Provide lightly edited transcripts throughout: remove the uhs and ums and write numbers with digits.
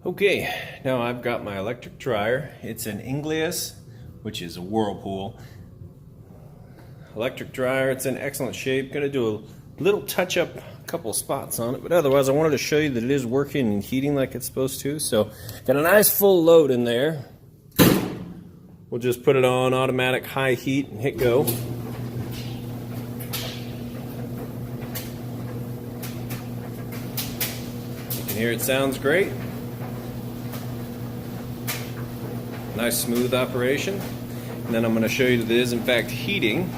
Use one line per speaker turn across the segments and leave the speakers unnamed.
Okay, now I've got my electric dryer. It's an Inglias, which is a Whirlpool electric dryer. It's in excellent shape. Gonna do a little touch up, a couple spots on it, but otherwise I wanted to show you that it is working and heating like it's supposed to. So got a nice full load in there. We'll just put it on automatic high heat and hit go. You can hear it sounds great. Nice smooth operation. And then I'm going to show you that it is in fact heating.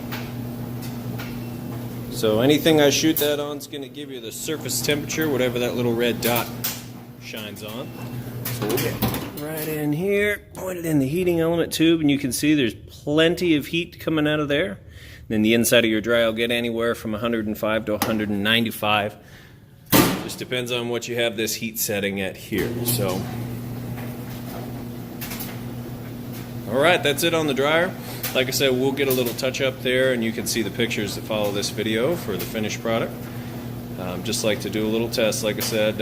So anything I shoot that on is going to give you the surface temperature, whatever that little red dot shines on. So we'll get right in here, point it in the heating element tube, and you can see there's plenty of heat coming out of there. Then the inside of your dryer will get anywhere from 105 to 195. Just depends on what you have this heat setting at here. So alright, that's it on the dryer. Like I said, we'll get a little touch up there and you can see the pictures that follow this video for the finished product. Just like to do a little test, like I said,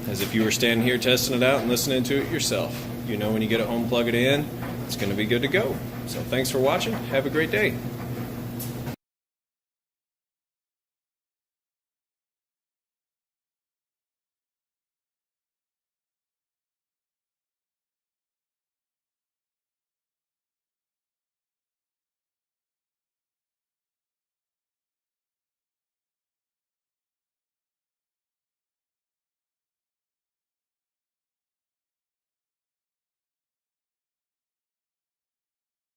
as if you were standing here testing it out and listening to it yourself. You know when you get it home, plug it in, it's going to be good to go. So thanks for watching. Have a great day.